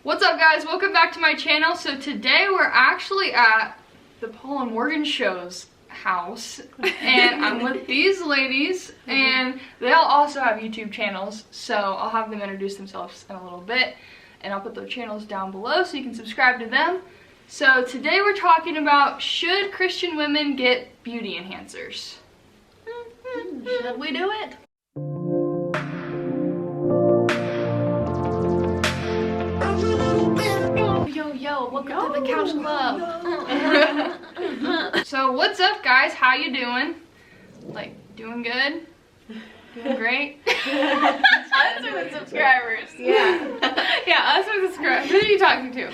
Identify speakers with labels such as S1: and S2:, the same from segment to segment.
S1: What's up, guys? Welcome back to my channel. So today we're actually at the Paul and Morgan Show's house, and I'm with these ladies, and they all also have YouTube channels, so I'll have them introduce themselves in a little bit, and I'll put their channels down below so you can subscribe to them. So today we're talking about, should Christian women get beauty enhancers?
S2: Should we do it? Yo, welcome to the Couch Club.
S1: So what's up, guys? How you doing? Like, doing good? Doing great?
S2: Us or the subscribers?
S1: Yeah. Yeah, us or the subscribers. Who are you talking to?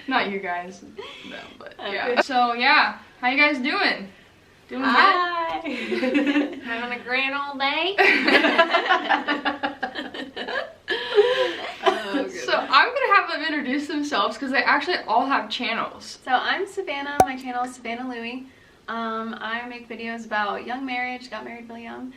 S1: Not you guys. No, but yeah. So yeah, how you guys doing? Doing good?
S2: Hi. Having a grand old day.
S1: So I'm gonna have them introduce themselves because they actually all have channels.
S2: So I'm Savannah. My channel is Savannah Louie. I make videos about young marriage. Got married really young.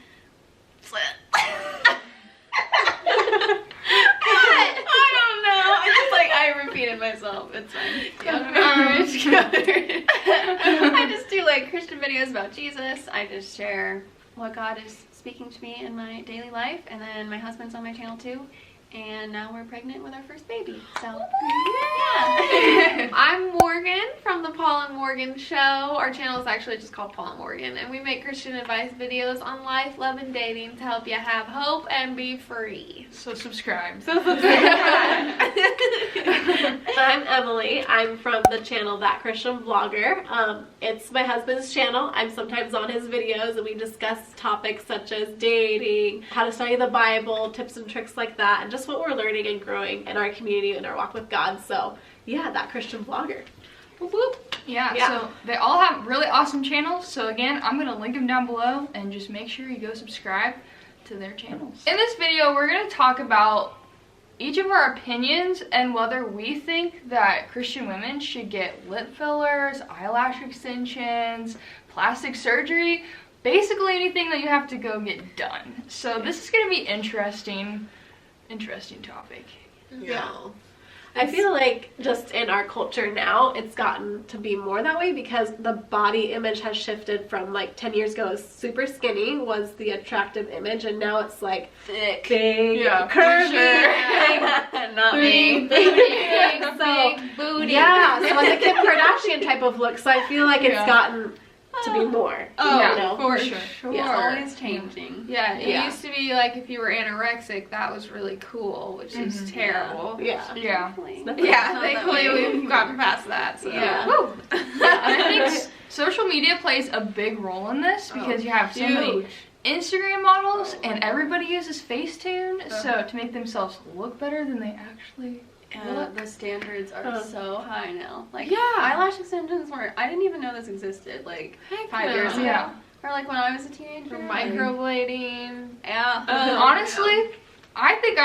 S2: I repeated myself. It's fine. Young marriage. I just do like Christian videos about Jesus. I just share what God is speaking to me in my daily life, and then my husband's on my channel too. And now we're pregnant with our first baby. So yeah. I'm Morgan from the Paul and Morgan Show. Our channel is actually just called Paul and Morgan, and we make Christian advice videos on life, love, and dating to help you have hope and be free.
S1: So subscribe.
S3: I'm Emily. I'm from the channel That Christian Vlogger. It's my husband's channel. I'm sometimes on his videos, and we discuss topics such as dating, how to study the Bible, tips and tricks like that, and just what we're learning and growing in our community and our walk with God. So yeah, That Christian Vlogger.
S1: Whoop, whoop. Yeah, so they all have really awesome channels. So again, I'm going to link them down below, and just make sure you go subscribe to their channels. In this video, we're going to talk about each of our opinions and whether we think that Christian women should get lip fillers, eyelash extensions, plastic surgery, basically anything that you have to go get done. So this is going to be interesting topic.
S3: Yeah. I feel like just in our culture now, it's gotten to be more that way because the body image has shifted from like 10 years ago, super skinny was the attractive image, and now it's like
S2: Thick.
S3: big,
S1: Yeah,
S3: curvy,
S2: Not me.
S3: big,
S2: Big booty.
S3: yeah, so like a Kim Kardashian type of look. So I feel like it's gotten to be more.
S1: Oh,
S3: you know?
S1: for sure.
S2: It's always changing.
S4: Yeah, it
S3: Yeah.
S4: used to be like if you were anorexic, that was really cool, which is terrible.
S3: Yeah.
S1: Yeah.
S2: Definitely.
S4: Yeah,
S2: Not that
S4: thankfully
S2: way.
S4: we've gotten past that. So.
S3: Yeah.
S1: Woo. I think social media plays a big role in this because you have so many Instagram models, and everybody uses Facetune so to make themselves look better than they actually look.
S2: The standards are so high now. Like,
S4: Yeah.
S2: eyelash extensions were, I didn't even know this existed, like, 5 years ago.
S1: Yeah.
S2: Or, like, when I was a teenager.
S4: Microblading.
S2: Yeah.
S1: Honestly, I think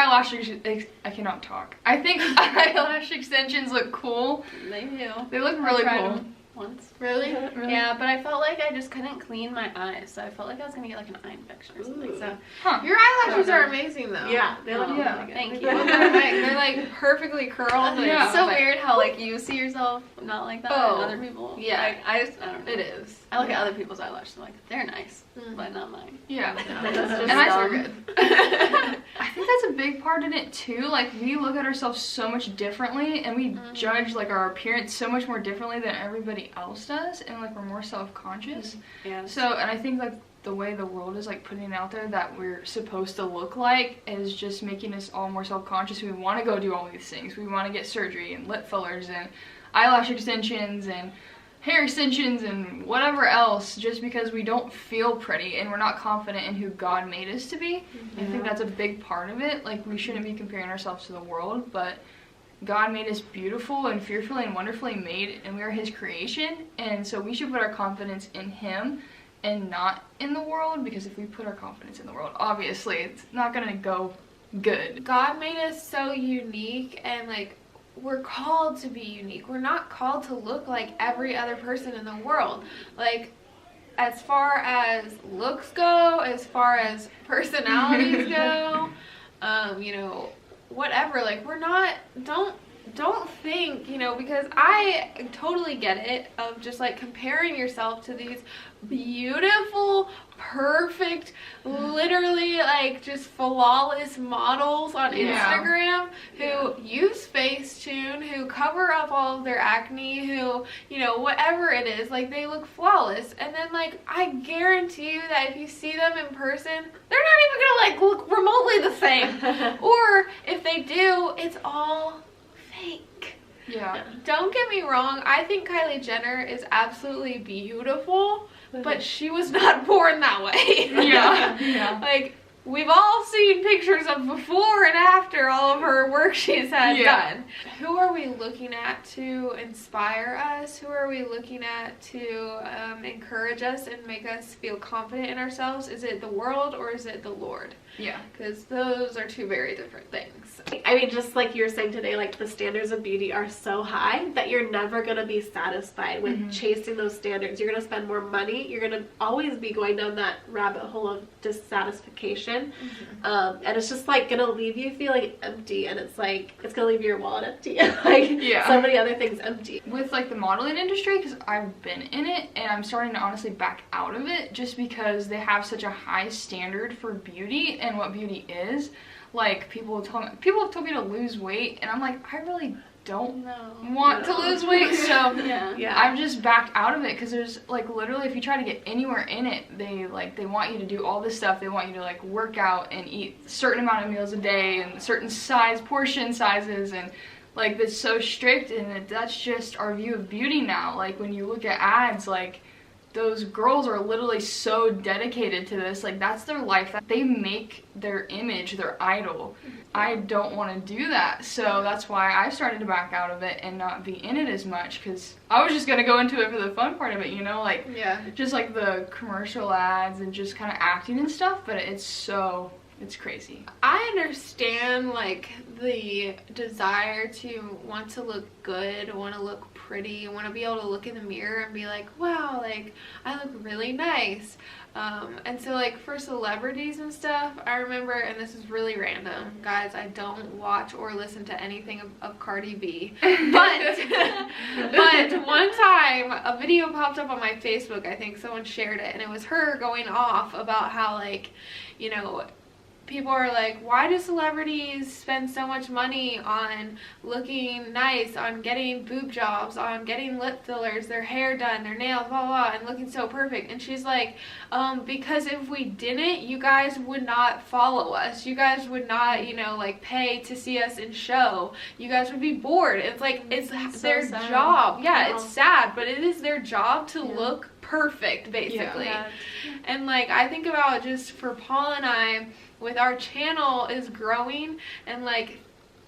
S1: I cannot talk. I think eyelash extensions look cool.
S2: They do.
S1: They look
S2: I
S1: really
S2: tried
S1: cool.
S2: them once.
S4: Really?
S2: Yeah, but I felt like I just couldn't clean my eyes, so I felt like I was gonna get like an eye infection or something. So
S4: Your eyelashes are amazing though.
S3: Yeah, they look
S1: Yeah.
S2: thank you.
S4: They're like perfectly curled. And
S1: Yeah.
S2: It's so
S4: like-
S2: weird how like you see yourself not like that
S4: Oh,
S2: and other people.
S4: yeah.
S2: Like, I don't know.
S4: It is.
S2: I look at other people's eyelashes and I'm like, they're nice, but not mine.
S1: Yeah.
S2: And
S1: I
S4: Those are
S1: think-
S4: good.
S1: I think that's a big part in it too. Like, we look at ourselves so much differently, and we judge like our appearance so much more differently than everybody else does, and like we're more self-conscious.
S2: Yeah.
S1: So, and I think like the way the world is like putting out there that we're supposed to look like is just making us all more self-conscious. We want to go do all these things. We want to get surgery and lip fillers and eyelash extensions and hair extensions and whatever else, just because we don't feel pretty and we're not confident in who God made us to be. I think that's a big part of it. Like, we shouldn't be comparing ourselves to the world, but God made us beautiful and fearfully and wonderfully made, and we are His creation, and so we should put our confidence in Him and not in the world, because if we put our confidence in the world, obviously it's not gonna go good.
S4: God made us so unique, and like, we're called to be unique. We're not called to look like every other person in the world. Like, as far as looks go, as far as personalities go, you know, whatever. Like, we're not, don't think, you know, because I totally get it of just like comparing yourself to these beautiful, perfect, literally like just flawless models on Instagram who use Facetune, who cover up all of their acne, who, you know, whatever it is, like they look flawless. And then like I guarantee you that if you see them in person, they're not even gonna like look remotely the same. Or if they do, it's all fake.
S1: Yeah.
S4: Don't get me wrong, I think Kylie Jenner is absolutely beautiful, but she was not born that way.
S1: Yeah.
S4: Like, we've all seen pictures of before and after all of her work she's had done. Who are we looking at to inspire us? Who are we looking at to encourage us and make us feel confident in ourselves? Is it the world or is it the Lord?
S1: Yeah.
S4: Because those are two very different things.
S3: I mean, just like you were saying today, like the standards of beauty are so high that you're never going to be satisfied with chasing those standards. You're going to spend more money. You're going to always be going down that rabbit hole of dissatisfaction. And it's just like going to leave you feeling empty. And it's like, it's going to leave your wallet empty. Like so many other things empty.
S1: With like the modeling industry, because I've been in it and I'm starting to honestly back out of it just because they have such a high standard for beauty and what beauty is. Like, people have told me to lose weight, and I'm like, I really don't want to lose weight, so I've just backed out of it, because there's, like, literally, if you try to get anywhere in it, they want you to do all this stuff. They want you to, like, work out and eat a certain amount of meals a day, and certain portion sizes, and, like, that's so strict, and that's just our view of beauty now. Like, when you look at ads, like, those girls are literally so dedicated to this. Like, that's their life. They make their image their idol. I don't want to do that. So that's why I started to back out of it and not be in it as much, because I was just going to go into it for the fun part of it, you know? Like, just like the commercial ads and just kind of acting and stuff, but it's crazy.
S4: I understand, like, the desire to want to look good, want to look pretty, want to be able to look in the mirror and be like, wow, like, I look really nice. And so, like, for celebrities and stuff, I remember, and this is really random, guys, I don't watch or listen to anything of Cardi B, but one time, a video popped up on my Facebook, I think someone shared it, and it was her going off about how, like, you know, people are like, why do celebrities spend so much money on looking nice, on getting boob jobs, on getting lip fillers, their hair done, their nails, blah, blah, and looking so perfect? And she's like, because if we didn't, you guys would not follow us. You guys would not, you know, like, pay to see us in show. You guys would be bored. It's like, it's so their job. Yeah, it's sad, but it is their job to look perfect, basically. And, like, I think about just for Paul and I, with our channel is growing, and like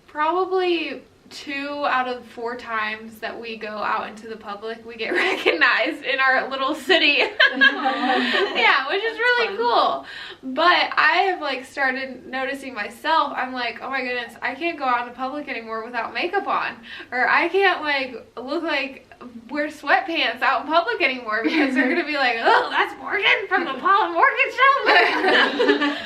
S4: probably 2 out of 4 times that we go out into the public, we get recognized in our little city. Yeah, which is really cool. But I have like started noticing myself, I'm like, oh my goodness, I can't go out in public anymore without makeup on, or I can't like look like wear sweatpants out in public anymore, because they're gonna be like, oh, that's Morgan from the Paul and Morgan show.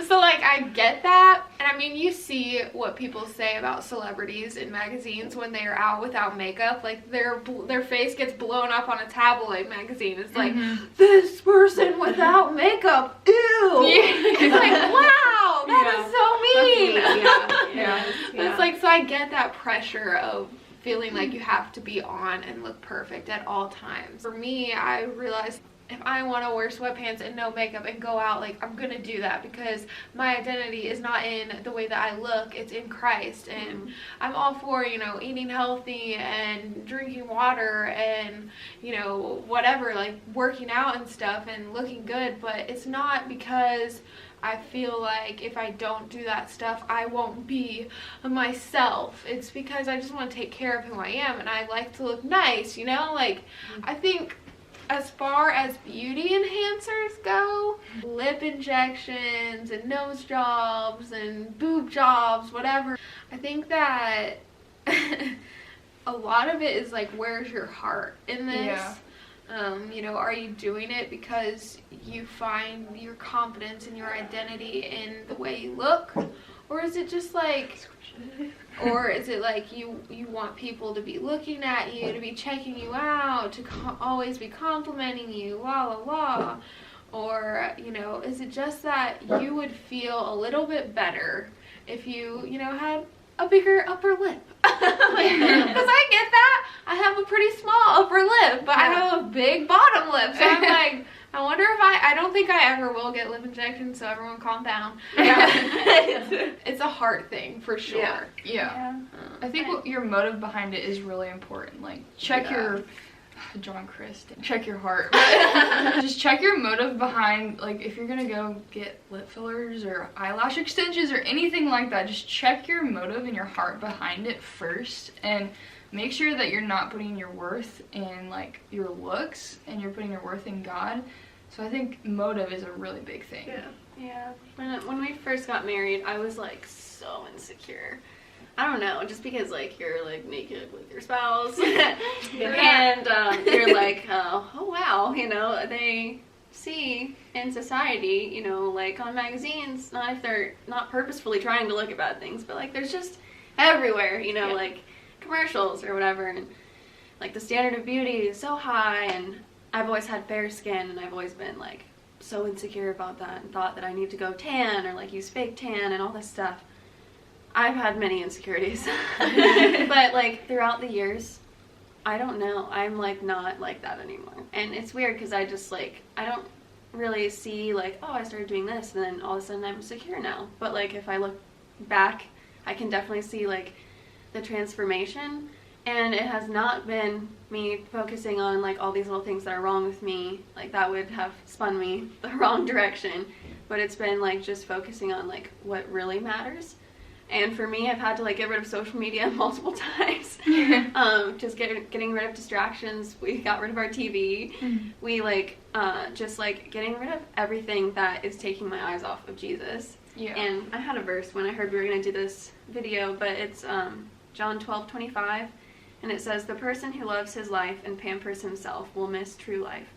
S4: So like, I get that, and I mean, you see what people say about celebrities in magazines when they are out without makeup, like their face gets blown up on a tabloid magazine. It's like, this person without makeup, ew. It's like, wow, that is so mean. It's like, so I get that pressure of feeling like you have to be on and look perfect at all times. For me, I realized if I want to wear sweatpants and no makeup and go out, like, I'm gonna do that, because my identity is not in the way that I look, it's in Christ. And I'm all for, you know, eating healthy and drinking water and, you know, whatever, like working out and stuff and looking good, but it's not because I feel like if I don't do that stuff, I won't be myself. It's because I just want to take care of who I am, and I like to look nice, you know? Like, I think as far as beauty enhancers go, lip injections and nose jobs and boob jobs, whatever, I think that a lot of it is like, where's your heart in this? You know, are you doing it because you find your confidence and your identity in the way you look? Or is it just like, or is it like you want people to be looking at you, to be checking you out, to always be complimenting you, la la la? Or, you know, is it just that you would feel a little bit better if you, you know, had a bigger upper lip? Because I get that. I have a pretty small upper lip, but I have a big bottom lip. So I'm like, I wonder if I don't think I ever will get lip injections, so everyone calm down. Yeah. It's a heart thing for sure.
S1: Yeah. I think your motive behind it is really important. Like, check your... John Christ. Check your heart. Just check your motive behind, like, if you're gonna go get lip fillers or eyelash extensions or anything like that, just check your motive and your heart behind it first, and make sure that you're not putting your worth in, like, your looks, and you're putting your worth in God. So I think motive is a really big thing.
S2: Yeah. When we first got married, I was, like, so insecure. I don't know, just because, like, you're, like, naked with your spouse, and you're like, oh, wow, you know, they see in society, you know, like, on magazines, not if they're not purposefully trying to look at bad things, but, like, there's just everywhere, you know, like, commercials or whatever, and, like, the standard of beauty is so high, and I've always had fair skin, and I've always been, like, so insecure about that, and thought that I need to go tan, or, like, use fake tan, and all this stuff. I've had many insecurities, but, like, throughout the years, I don't know, I'm, like, not like that anymore, and it's weird, because I just, like, I don't really see, like, oh, I started doing this, and then all of a sudden I'm secure now, but, like, if I look back, I can definitely see, like, the transformation, and it has not been me focusing on, like, all these little things that are wrong with me, like, that would have spun me the wrong direction, but it's been, like, just focusing on, like, what really matters. And for me, I've had to, like, get rid of social media multiple times. Just getting rid of distractions. We got rid of our TV. We, like, just, like, getting rid of everything that is taking my eyes off of Jesus. Yeah. And I had a verse when I heard we were going to do this video, but it's John 12:25. And it says, "The person who loves his life and pampers himself will miss true life.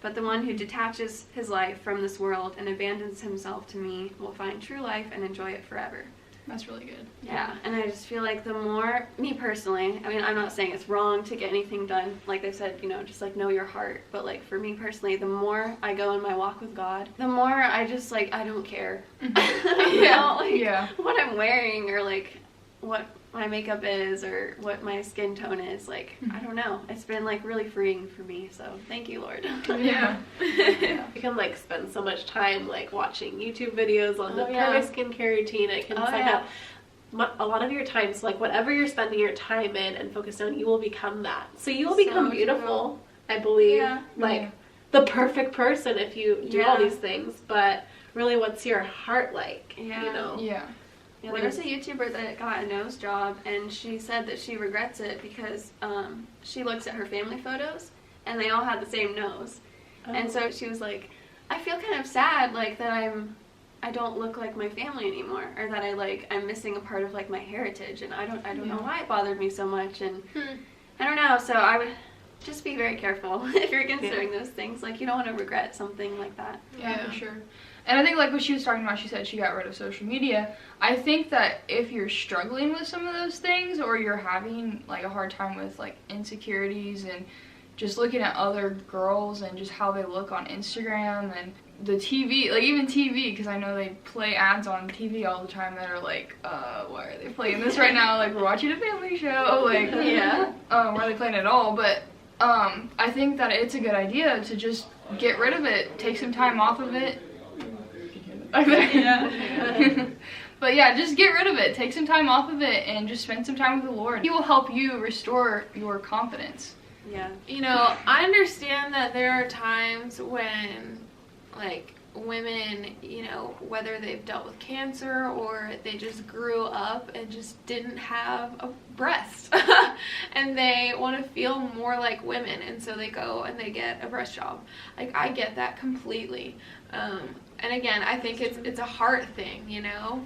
S2: But the one who detaches his life from this world and abandons himself to me will find true life and enjoy it forever."
S1: That's really good.
S2: Yeah, and I just feel like the more, me personally, I mean, I'm not saying it's wrong to get anything done, like they said, you know, just, like, know your heart, but, like, for me personally, the more I go in my walk with God, the more I just, like, I don't care. You know, like, what I'm wearing, or, like, what my makeup is, or what my skin tone is, like, I don't know. It's been, like, really freeing for me, so thank you, Lord.
S3: You can, like, spend so much time, like, watching YouTube videos on the perfect skincare routine. It can suck up a lot of your time, so, like, whatever you're spending your time in and focused on, you will become that. So you will become beautiful, I believe, like, the perfect person if you do all these things, but really, what's your heart like, you know?
S2: Yeah, there's a YouTuber that got a nose job, and she said that she regrets it because she looks at her family photos, and they all had the same nose. And so she was like, I feel kind of sad, like, that I don't look like my family anymore, or that I'm missing a part of, like, my heritage, and I don't know why it bothered me so much, and I don't know, so I would just be very careful if you're considering those things. Like, you don't want to regret something like that.
S1: Yeah, for sure. And I think, like, what she was talking about, she said she got rid of social media. I think that if you're struggling with some of those things, or you're having, like, a hard time with, like, insecurities and just looking at other girls and just how they look on Instagram and the TV, like, even TV, because I know they play ads on TV all the time that are like, why are they playing this right now? Like, we're watching a family show. Like, why are they playing it at all? But I think that it's a good idea to just get rid of it, take some time off of it. But yeah, just get rid of it, take some time off of it, and just spend some time with the Lord. He will help you restore your confidence.
S4: Yeah. You know, I understand that there are times when, like, women, you know, whether they've dealt with cancer or they just grew up and just didn't have a breast and they want to feel more like women, and so they go and they get a breast job. Like, I get that completely. And again, I think it's a heart thing, you know,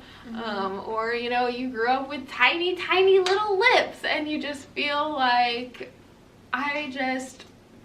S4: or, you know, you grew up with tiny little lips and you just feel like, I just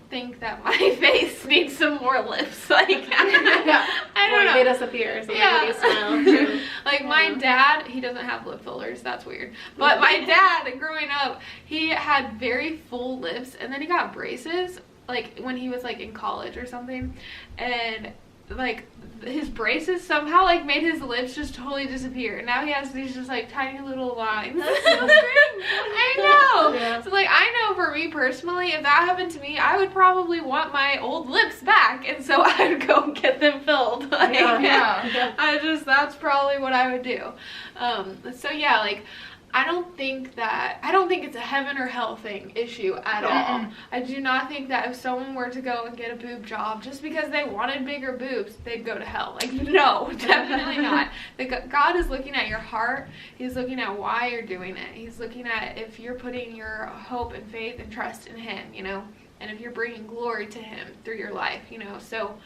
S4: think that my face needs some more lips. Like, I don't know.
S3: Made us appear. So
S4: Yeah.
S3: you smile too.
S4: Like my dad, he doesn't have lip fillers. That's weird. But my dad, growing up, he had very full lips, and then he got braces, like when he was like in college or something, and like his braces somehow like made his lips just totally disappear. Now he has these just like tiny little lines. That's so strange. I know.
S3: Yeah.
S4: So like I know for me personally, if that happened to me, I would probably want my old lips back, and so I would go get them filled. Like,
S1: Yeah.
S4: that's probably what I would do. So yeah, like I don't think it's a heaven or hell issue at all. I do not think that if someone were to go and get a boob job just because they wanted bigger boobs, they'd go to hell. Like, no, definitely not. God is looking at your heart. He's looking at why you're doing it. He's looking at if you're putting your hope and faith and trust in him, you know, and if you're bringing glory to him through your life, you know. So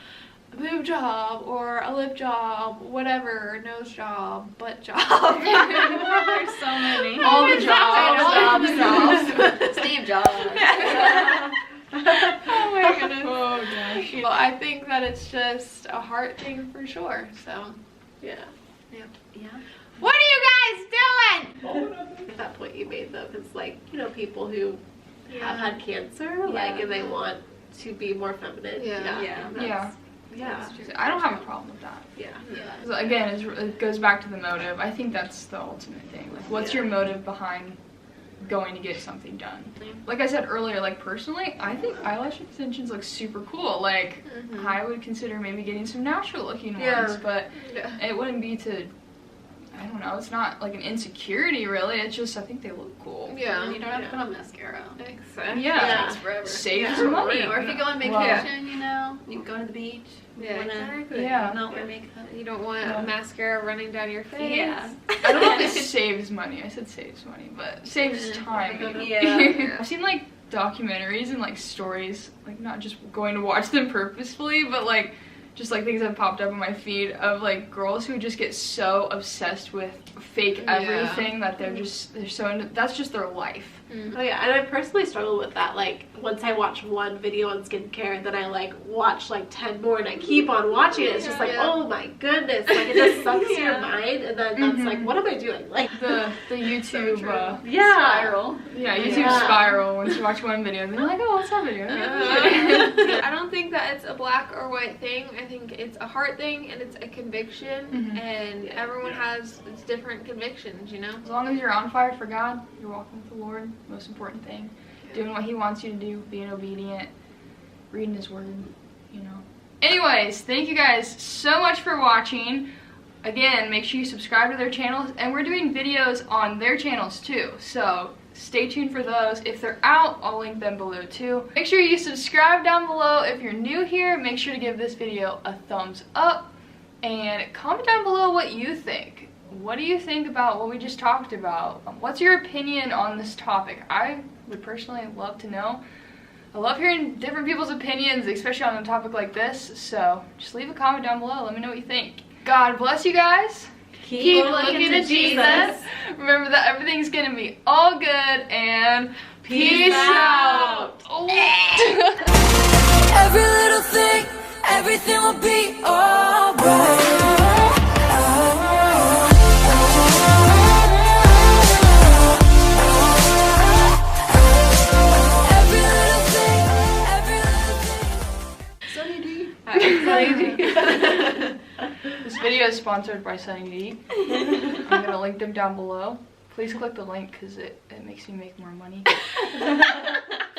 S4: a boob job or a lip job, whatever, nose job, butt job.
S2: There's so many.
S1: All the jobs.
S2: Steve Jobs.
S4: Oh my goodness.
S1: Oh gosh.
S4: Well, I think that it's just a heart thing for sure. So,
S3: Yeah.
S4: what are you guys doing?
S3: At that point you made them, it's like, you know, people who have had cancer, like, and they want to be more feminine.
S4: Yeah.
S1: Yeah.
S3: Yeah.
S1: I don't have a problem with that.
S3: Yeah.
S1: So again, it goes back to the motive. I think that's the ultimate thing. Like, what's your motive behind going to get something done? Like I said earlier, like personally, I think eyelash extensions look super cool. Like, I would consider maybe getting some natural looking ones, but it wouldn't be to, I don't know, it's not like an insecurity really. It's just, I think they look cool.
S4: Yeah.
S2: And you don't have to put on mascara.
S4: Exactly.
S1: Yeah.
S2: It takes forever.
S1: Saves money.
S2: Or if you go on vacation, you know, you can go to the beach.
S4: Yeah,
S2: You wanna
S4: exactly.
S1: Yeah.
S2: not wear makeup.
S4: You don't want mascara running down your face.
S2: Yeah.
S1: I don't know if it saves money. I said saves money, but saves time.
S2: Yeah.
S1: I've seen like documentaries and like stories, like not just going to watch them purposefully, but like just like things that popped up on my feed of like girls who just get so obsessed with fake everything that they're so into, that's just their life.
S3: Oh yeah, and I personally struggle with that. Like, once I watch one video on skincare, then I like watch like 10 more, and I keep on watching it. It's just like, oh my goodness, like it just sucks your mind, and then that's like, what am I doing? Like
S1: The YouTube
S2: Spiral.
S1: YouTube spiral. Once you watch one video, then you're like, oh, what's that video?
S4: I don't think that it's a black or white thing. I think it's a heart thing and it's a conviction, and everyone has different convictions, you know?
S1: As long as you're on fire for God, you're walking with the Lord. Most important thing, doing what he wants you to do, being obedient, reading his word, you know. Anyways, thank you guys so much for watching. Again, make sure you subscribe to their channels, and we're doing videos on their channels too, so stay tuned for those. If they're out, I'll link them below too. Make sure you subscribe down below. If you're new here, make sure to give this video a thumbs up, and comment down below what you think. What do you think about what we just talked about? What's your opinion on this topic? I would personally love to know. I love hearing different people's opinions, especially on a topic like this. So just leave a comment down below. Let me know what you think. God bless you guys.
S3: keep looking to Jesus.
S1: Remember that everything's gonna be all good, and peace out. Oh.
S5: Every little thing, everything will be alright.
S1: This video is sponsored by Sunny D. I'm gonna link them down below. Please click the link because it makes me make more money.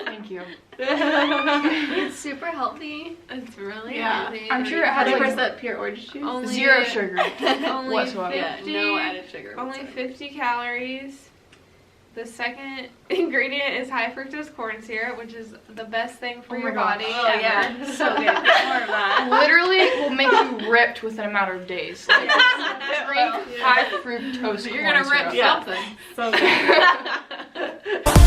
S1: Thank you.
S2: It's super healthy.
S4: It's really
S3: healthy.
S1: I'm sure it has
S3: 100%
S1: like
S3: pure orange juice.
S4: Only-
S1: zero sugar
S4: only
S1: whatsoever.
S4: 50,
S2: no added sugar.
S4: Only 50 calories. The second ingredient is high fructose corn syrup, which is the best thing for
S1: Oh my
S4: your
S1: God.
S4: body.
S2: Oh
S4: ever.
S2: yeah, so good. More of that.
S1: Literally will make you ripped within a matter of days. Like, drink high fructose
S4: You're gonna
S1: corn
S4: rip
S1: syrup.
S4: something.
S3: So good.